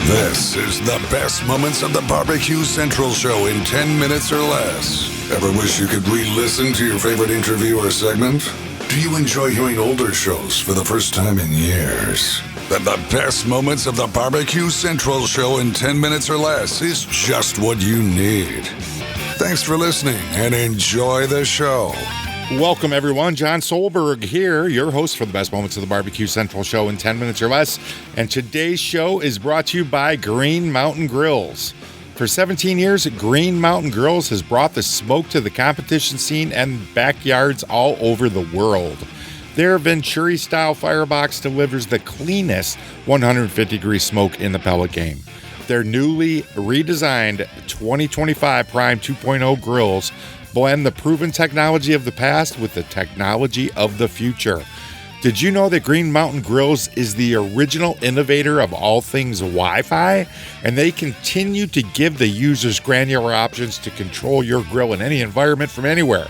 This is the best moments of the BBQ Central Show in 10 minutes or less. Ever wish you could re-listen to your favorite interview or segment? Do you enjoy hearing older shows for the first time in years? Then the best moments of the BBQ Central Show in 10 minutes or less is just what you need. Thanks for listening and enjoy the show. Welcome, everyone. John Solberg here, your host for the best moments of the BBQ Central Show in 10 minutes or less. And today's show is brought to you by Green Mountain Grills. For 17 years, Green Mountain Grills has brought the smoke to the competition scene and backyards all over the world. Their Venturi-style firebox delivers the cleanest 150-degree smoke in the pellet game. Their newly redesigned 2025 Prime 2.0 grills blend the proven technology of the past with the technology of the future. Did you know that Green Mountain Grills is the original innovator of all things Wi-Fi? And they continue to give the users granular options to control your grill in any environment from anywhere.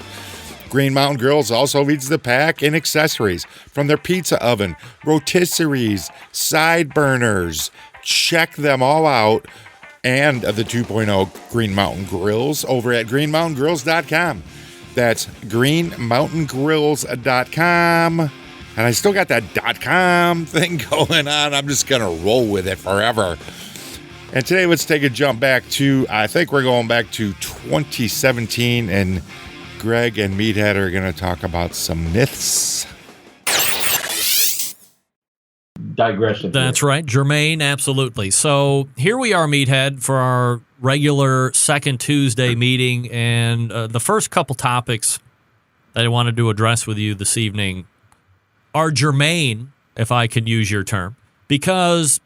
Green Mountain Grills also leads the pack in accessories, from their pizza oven, rotisseries, side burners. Check them all out, and the 2.0 Green Mountain Grills over at greenmountaingrills.com. That's greenmountaingrills.com. And I still got that .com thing going on. I'm just going to roll with it forever. And today, let's take a jump back to, I think we're going back to 2017, and Greg and Meathead are going to talk about some myths. Digression. That's right, Jermaine, absolutely. So here we are, Meathead, for our regular second Tuesday meeting, and the first couple topics that I wanted to address with you this evening are germane, if I can use your term, because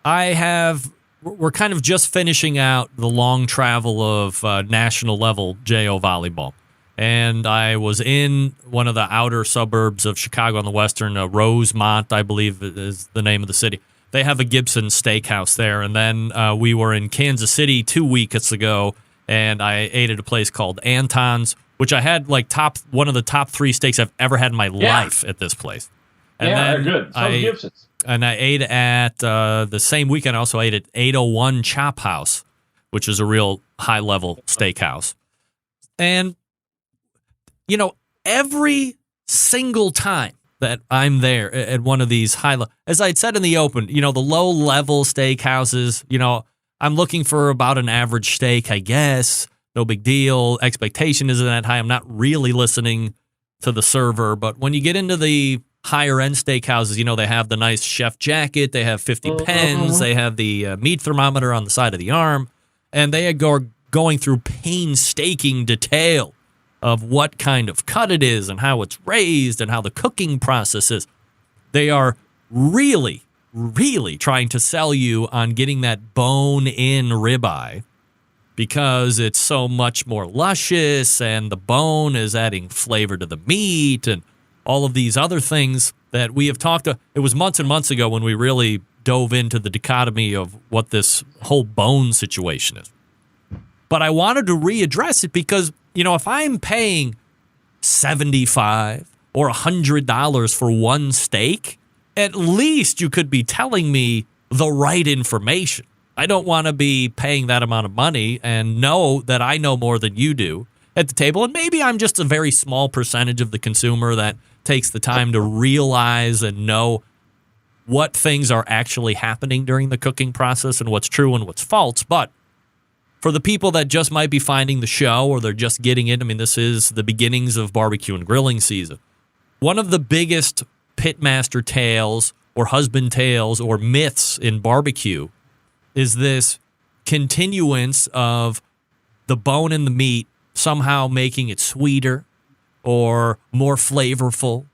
we're kind of just finishing out the long travel of national level JO volleyball. And I was in one of the outer suburbs of Chicago on the western, Rosemont, I believe is the name of the city. They have a Gibson steakhouse there. And then we were in Kansas City 2 weeks ago, and I ate at a place called Anton's, which I had like one of the top 3 steaks I've ever had in my life at this place. And they're good. So Gibson's. And I ate at the same weekend. I also ate at 801 Chop House, which is a real high-level steakhouse. And you know, every single time that I'm there at one of these as I'd said in the open, you know, the low-level steakhouses, you know, I'm looking for about an average steak, I guess. No big deal. Expectation isn't that high. I'm not really listening to the server. But when you get into the higher-end steakhouses, you know, they have the nice chef jacket. They have 50 pens. They have the meat thermometer on the side of the arm. And they are going through painstaking detail of what kind of cut it is and how it's raised and how the cooking process is. They are really, really trying to sell you on getting that bone-in ribeye because it's so much more luscious and the bone is adding flavor to the meat and all of these other things that we have talked about. It was months and months ago when we really dove into the dichotomy of what this whole bone situation is. But I wanted to readdress it because, you know, if I'm paying $75 or $100 for one steak, at least you could be telling me the right information. I don't want to be paying that amount of money and know that I know more than you do at the table. And maybe I'm just a very small percentage of the consumer that takes the time to realize and know what things are actually happening during the cooking process and what's true and what's false. But for the people that just might be finding the show or they're just getting in, I mean, this is the beginnings of barbecue and grilling season. One of the biggest pitmaster tales or husband tales or myths in barbecue is this continuance of the bone in the meat somehow making it sweeter or more flavorful.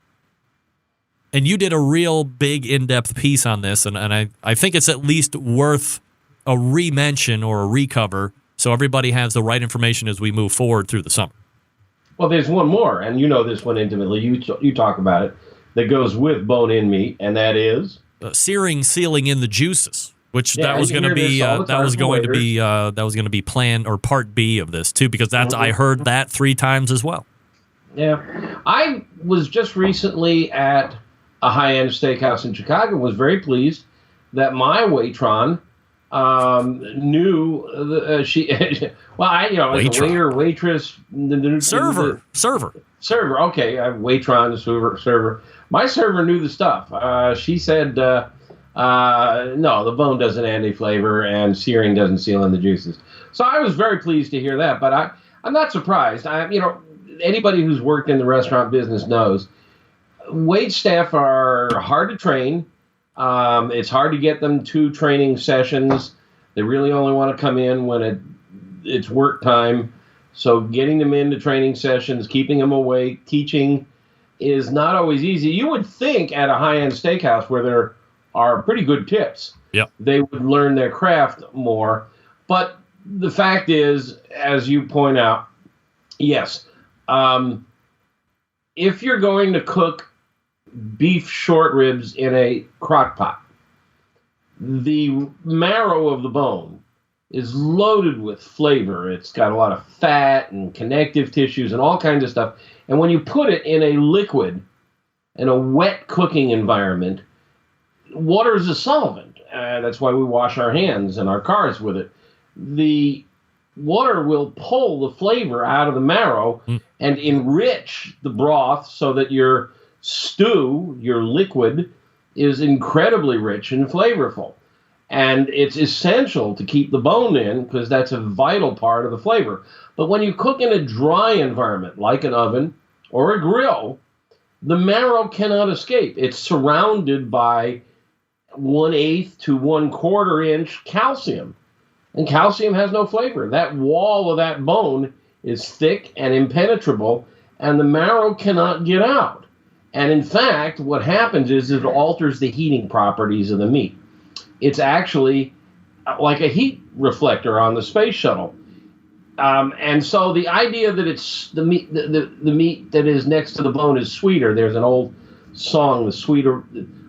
And you did a real big in-depth piece on this, and I think it's at least worth a re-mention or a recover so everybody has the right information as we move forward through the summer. Well, there's one more, and you know this one intimately. You talk about it, that goes with bone-in meat, and that is sealing in the juices, which that was going to be plan or part B of this too, because I heard that 3 times as well. Yeah, I was just recently at a high-end steakhouse in Chicago. Was very pleased that my Waitron knew she. Well, as a waiter, waitress, server. Okay, waitron, server. My server knew the stuff. She said, no, the bone doesn't add any flavor, and searing doesn't seal in the juices. So I was very pleased to hear that. But I'm not surprised. Anybody who's worked in the restaurant business knows wait staff are hard to train. It's hard to get them to training sessions. They really only want to come in when it's work time. So getting them into training sessions, keeping them awake, teaching is not always easy. You would think at a high-end steakhouse where there are pretty good tips, they would learn their craft more. But the fact is, as you point out, yes, if you're going to cook beef short ribs in a crock pot, the marrow of the bone is loaded with flavor. It's got a lot of fat and connective tissues and all kinds of stuff. And when you put it in a liquid, in a wet cooking environment, water is a solvent. That's why we wash our hands and our cars with it. The water will pull the flavor out of the marrow and enrich the broth so that your stew, your liquid, is incredibly rich and flavorful. And it's essential to keep the bone in because that's a vital part of the flavor. But when you cook in a dry environment, like an oven or a grill, the marrow cannot escape. It's surrounded by 1/8 to 1/4 inch calcium. And calcium has no flavor. That wall of that bone is thick and impenetrable, and the marrow cannot get out. And in fact, what happens is it alters the heating properties of the meat. It's actually like a heat reflector on the space shuttle. And so the idea that it's the meat that is next to the bone is sweeter. There's an old song, the sweeter,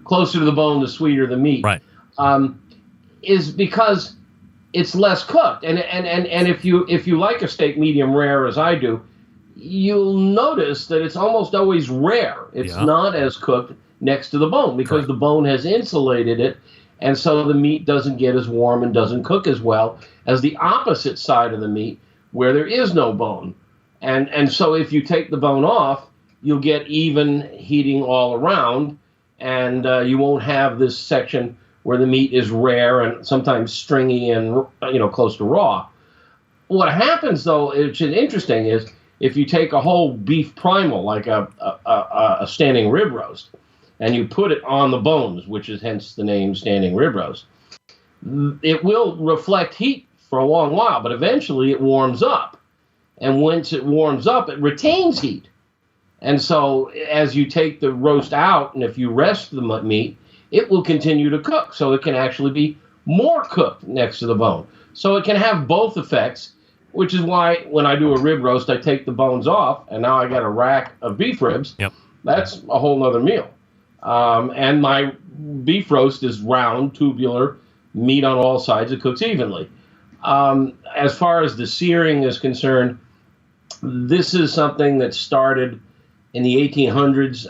closer to the bone, the sweeter the meat. Right. Is because it's less cooked. And if you like a steak medium rare as I do, you'll notice that it's almost always rare. It's not as cooked next to the bone because the bone has insulated it, and so the meat doesn't get as warm and doesn't cook as well as the opposite side of the meat where there is no bone. And so if you take the bone off, you'll get even heating all around, and you won't have this section where the meat is rare and sometimes stringy and close to raw. What happens, though, which is interesting, is if you take a whole beef primal, like a standing rib roast, and you put it on the bones, which is hence the name standing rib roast, it will reflect heat for a long while, but eventually it warms up. And once it warms up, it retains heat. And so as you take the roast out, and if you rest the meat, it will continue to cook. So it can actually be more cooked next to the bone. So it can have both effects, which is why when I do a rib roast, I take the bones off, and now I got a rack of beef ribs. Yep. That's a whole nother meal. And my beef roast is round, tubular, meat on all sides. It cooks evenly. As far as the searing is concerned, this is something that started in the 1800s.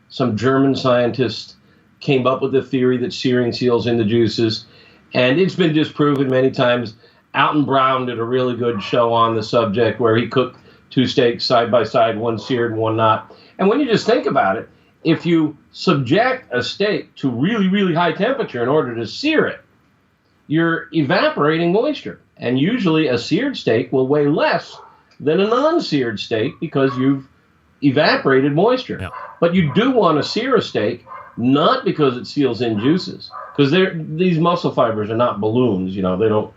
Some German scientists came up with the theory that searing seals in the juices, and it's been disproven many times. Alton Brown did a really good show on the subject where he cooked two steaks side by side, one seared and one not. And when you just think about it, if you subject a steak to really, really high temperature in order to sear it, you're evaporating moisture. And usually a seared steak will weigh less than a non-seared steak because you've evaporated moisture. Yeah. But you do want to sear a steak, not because it seals in juices, because these muscle fibers are not balloons. They don't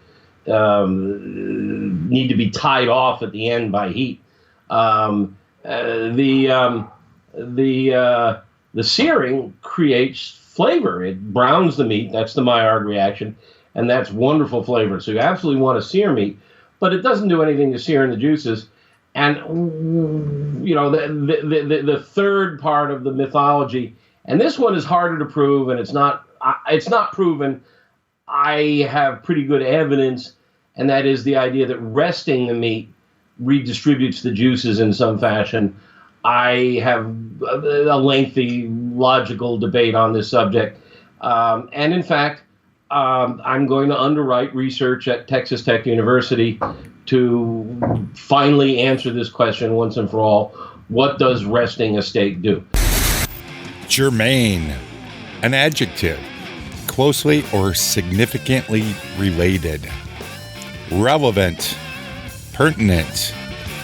need to be tied off at the end by heat. The searing creates flavor. It browns the meat. That's the Maillard reaction, and that's wonderful flavor. So you absolutely want to sear meat, but it doesn't do anything to sear in the juices. And the third part of the mythology, and this one is harder to prove, and it's not proven. I have pretty good evidence, and that is the idea that resting the meat redistributes the juices in some fashion. I have a lengthy logical debate on this subject. And in fact, I'm going to underwrite research at Texas Tech University to finally answer this question once and for all. What does resting a state do? Germane, an adjective, closely or significantly related. Relevant, pertinent.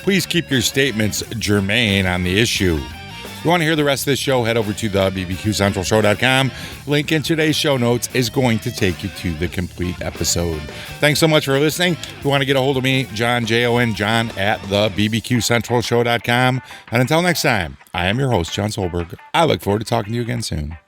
Please keep your statements germane on the issue. If you want to hear the rest of this show, head over to the bbqcentralshow.com. Link in today's show notes is going to take you to the complete episode. Thanks so much for listening. If you want to get a hold of me, John, Jon, John at the bbqcentralshow.com. And until next time, I am your host, John Solberg. I look forward to talking to you again soon.